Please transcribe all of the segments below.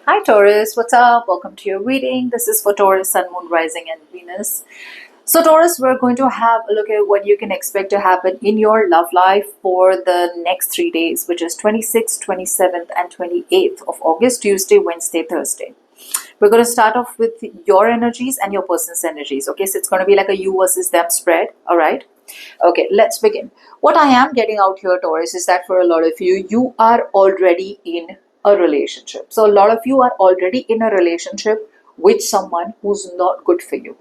Hi Taurus, what's up? Welcome to your reading. This is for Taurus, Sun, Moon, Rising, and Venus. So, Taurus, we're going to have a look at what you can expect to happen in your love life for the next 3 days, which is 26th, 27th, and 28th of August, Tuesday, Wednesday, Thursday. We're going to start off with your energies and your person's energies. Okay, so it's going to be like a you versus them spread. All right. Okay, let's begin. What I am getting out here, Taurus, is that for a lot of you, you are already in a relationship. So a lot of you are already in a relationship with someone who's not good for you.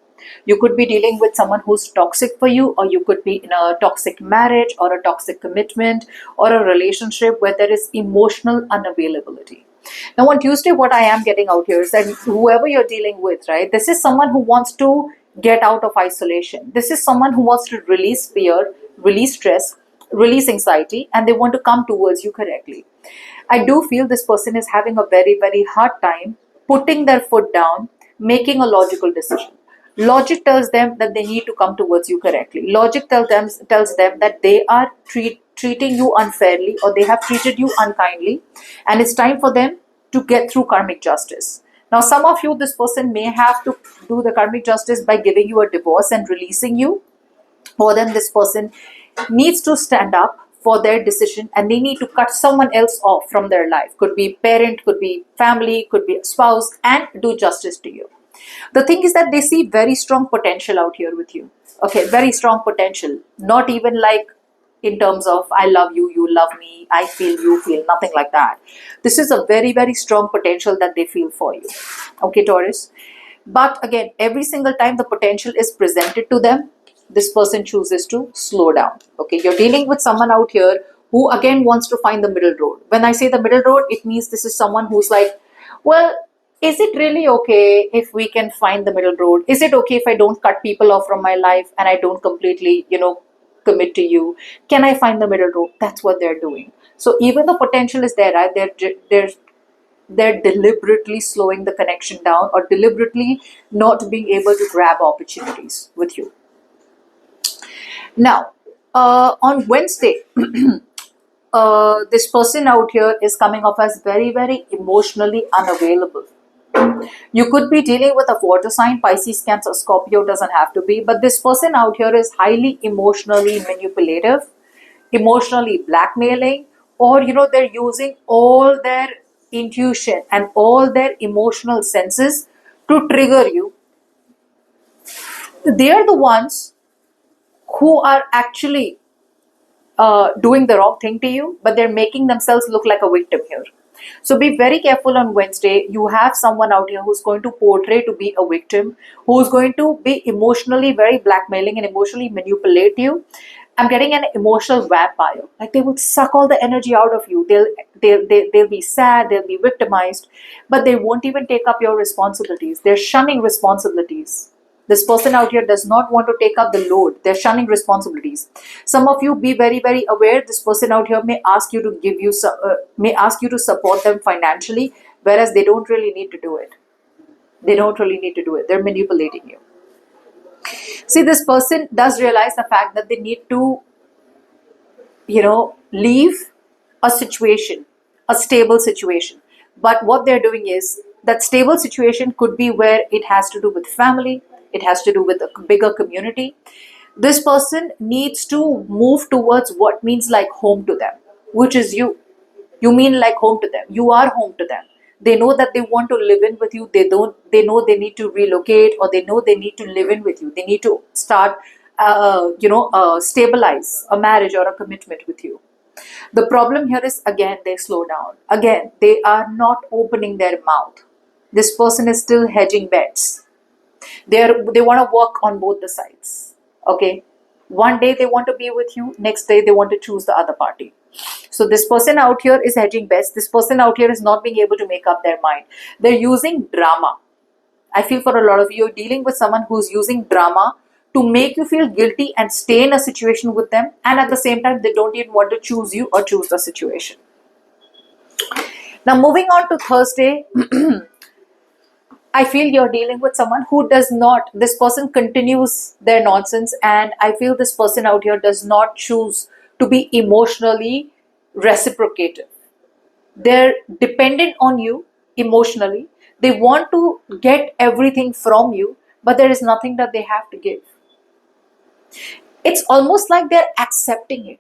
You could be dealing with someone who's toxic for you, or you could be in a toxic marriage or a toxic commitment or a relationship where there is emotional unavailability. Now, on Tuesday, what I am getting out here is that whoever you're dealing with, right, this is someone who wants to get out of isolation. This is someone who wants to release fear, release stress, release anxiety, and they want to come towards you correctly. I do feel this person is having a very, very hard time putting their foot down, making a logical decision. Logic tells them that they need to come towards you correctly. Logic tells them that they are treating you unfairly, or they have treated you unkindly, and it's time for them to get through karmic justice. Now, some of you, this person may have to do the karmic justice by giving you a divorce and releasing you, or then this person needs to stand up for their decision and they need to cut someone else off from their life. Could be parent, could be family, could be a spouse, and do justice to you. The thing is that they see very strong potential out here with you. Okay, very strong potential. Not even like in terms of I love you, you love me, I feel, you feel, nothing like that. This is a very, very strong potential that they feel for you. Okay, Taurus. But again, every single time the potential is presented to them, this person chooses to slow down. Okay, you're dealing with someone out here who again wants to find the middle road. When I say the middle road, it means this is someone who's like, well, is it really okay if we can find the middle road? Is it okay if I don't cut people off from my life and I don't completely, commit to you? Can I find the middle road? That's what they're doing. So even the potential is there, right? They're deliberately slowing the connection down, or deliberately not being able to grab opportunities with you. Now, on Wednesday, this person out here is coming off as very, very emotionally unavailable. You could be dealing with a water sign, Pisces, Cancer, Scorpio, doesn't have to be, but this person out here is highly emotionally manipulative, emotionally blackmailing, or they're using all their intuition and all their emotional senses to trigger you. They're the ones who are actually doing the wrong thing to you, but they're making themselves look like a victim here. So be very careful on Wednesday. You have someone out here who's going to portray to be a victim, who's going to be emotionally very blackmailing and emotionally manipulate you. I'm getting an emotional vampire. Like they will suck all the energy out of you. They'll be sad, they'll be victimized, but they won't even take up your responsibilities. They're shunning responsibilities. This person out here does not want to take up the load. They're shunning responsibilities. Some of you be very, very aware. This person out here may ask you to may ask you to support them financially, whereas they don't really need to do it. They don't really need to do it. They're manipulating you. See, this person does realize the fact that they need to, leave a situation, a stable situation. But what they're doing is that stable situation could be where it has to do with family, it has to do with a bigger community. This person needs to move towards what means like home to them, which is you. You mean like home to them. You are home to them. They know that they want to live in with you. They know they need to relocate, or they know they need to live in with you. They need to start, stabilize a marriage or a commitment with you. The problem here is, again, they slow down. Again, they are not opening their mouth. This person is still hedging bets. They want to work on both the sides. Okay. One day they want to be with you. Next day they want to choose the other party. So this person out here is hedging bets. This person out here is not being able to make up their mind. They're using drama. I feel for a lot of you, you're dealing with someone who's using drama to make you feel guilty and stay in a situation with them. And at the same time, they don't even want to choose you or choose the situation. Now, moving on to Thursday, I feel you're dealing with someone who does not, this person continues their nonsense, and I feel this person out here does not choose to be emotionally reciprocative. They're dependent on you, emotionally. They want to get everything from you, but there is nothing that they have to give. It's almost like they're accepting it.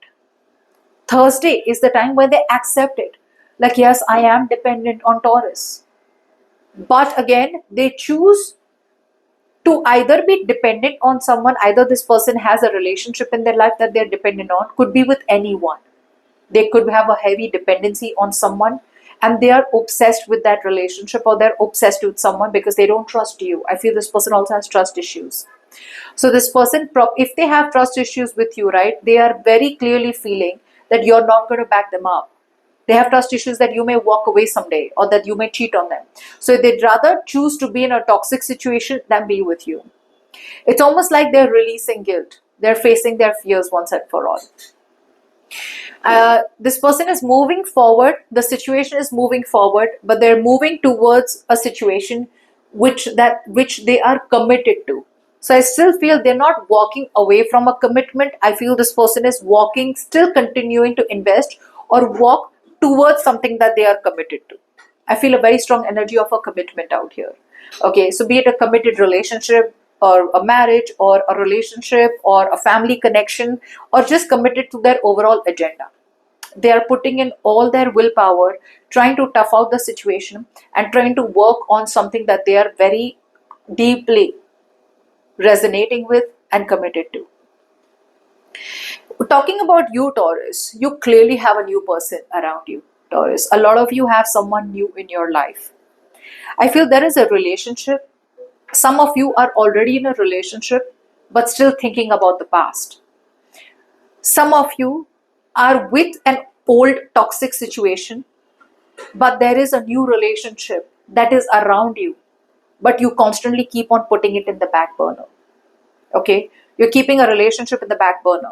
Thursday is the time when they accept it. Like, yes, I am dependent on Taurus. But again, they choose to either be dependent on someone, either this person has a relationship in their life that they're dependent on, could be with anyone. They could have a heavy dependency on someone and they are obsessed with that relationship, or they're obsessed with someone because they don't trust you. I feel this person also has trust issues. So this person, if they have trust issues with you, right, they are very clearly feeling that you're not going to back them up. They have trust issues that you may walk away someday or that you may cheat on them. So they'd rather choose to be in a toxic situation than be with you. It's almost like they're releasing guilt. They're facing their fears once and for all. This person is moving forward. The situation is moving forward, but they're moving towards a situation which they are committed to. So I still feel they're not walking away from a commitment. I feel this person is walking, still continuing to invest or walk towards something that they are committed to. I feel a very strong energy of a commitment out here. Okay, so be it a committed relationship or a marriage or a relationship or a family connection, or just committed to their overall agenda. They are putting in all their willpower, trying to tough out the situation and trying to work on something that they are very deeply resonating with and committed to. Talking about you, Taurus, you clearly have a new person around you, Taurus. A lot of you have someone new in your life. I feel there is a relationship. Some of you are already in a relationship but still thinking about the past. Some of you are with an old toxic situation, but there is a new relationship that is around you, but you constantly keep on putting it in the back burner. Okay, you're keeping a relationship in the back burner.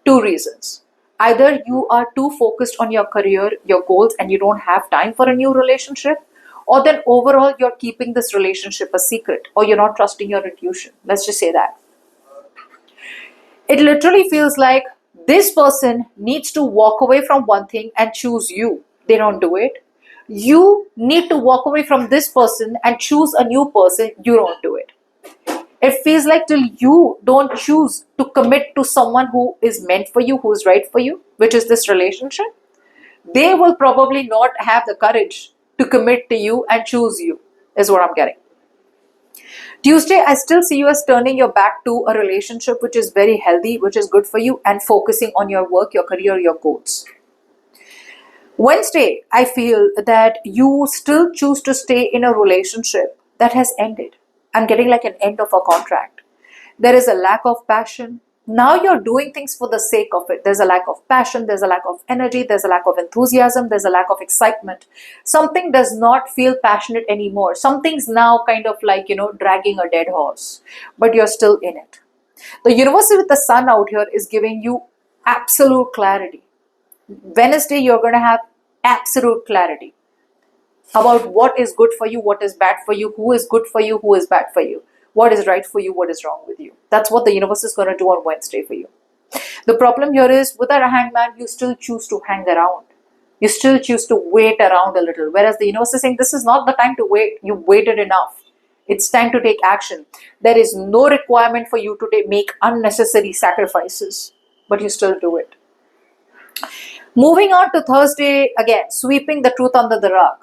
Two reasons. Either you are too focused on your career, your goals, and you don't have time for a new relationship, or then overall you're keeping this relationship a secret, or you're not trusting your intuition. Let's just say that. It literally feels like this person needs to walk away from one thing and choose you. They don't do it. You need to walk away from this person and choose a new person. You don't do it. It feels like till you don't choose to commit to someone who is meant for you, who is right for you, which is this relationship, they will probably not have the courage to commit to you and choose you, is what I'm getting. Tuesday, I still see you as turning your back to a relationship which is very healthy, which is good for you, and focusing on your work, your career, your goals. Wednesday, I feel that you still choose to stay in a relationship that has ended. I'm getting like an end of a contract. There is a lack of passion. Now you're doing things for the sake of it. There's a lack of passion, there's a lack of energy, there's a lack of enthusiasm, there's a lack of excitement. Something does not feel passionate anymore. Something's now kind of like, dragging a dead horse, but you're still in it. The universe with the sun out here is giving you absolute clarity. Wednesday, you're going to have absolute clarity about what is good for you, what is bad for you, who is good for you, who is bad for you, what is right for you, what is wrong with you. That's what the universe is going to do on Wednesday for you. The problem here is with a hangman, you still choose to hang around. You still choose to wait around a little. Whereas the universe is saying this is not the time to wait. You waited enough. It's time to take action. There is no requirement for you to make unnecessary sacrifices, but you still do it. Moving on to Thursday, again, sweeping the truth under the rug.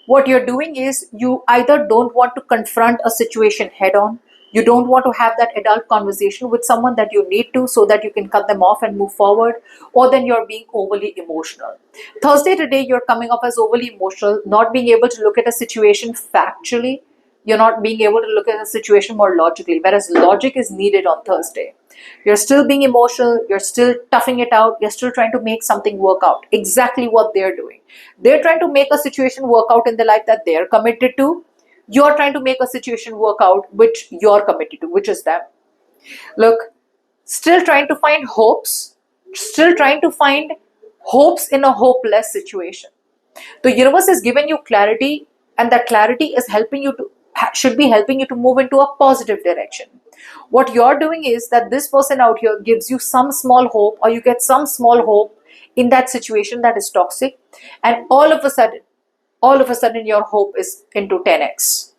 What you're doing is you either don't want to confront a situation head on, you don't want to have that adult conversation with someone that you need to so that you can cut them off and move forward, or then you're being overly emotional. Thursday today, you're coming off as overly emotional, not being able to look at a situation factually. You're not being able to look at a situation more logically, whereas logic is needed on Thursday. You're still being emotional, you're still toughing it out, you're still trying to make something work out. Exactly what they're doing. They're trying to make a situation work out in the life that they're committed to. You're trying to make a situation work out which you're committed to, which is them. Look, still trying to find hopes, still trying to find hopes in a hopeless situation. The universe has given you clarity, and that clarity is should be helping you to move into a positive direction. What you're doing is that this person out here gives you some small hope, or you get some small hope in that situation that is toxic, and all of a sudden all of a sudden your hope is into 10x.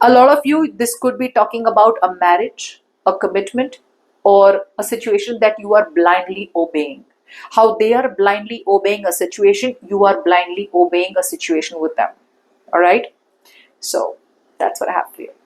A lot of you, this could be talking about a marriage, a commitment, or a situation that you are blindly obeying. How they are blindly obeying a situation, you are blindly obeying a situation with them. All right. So that's what I have for you.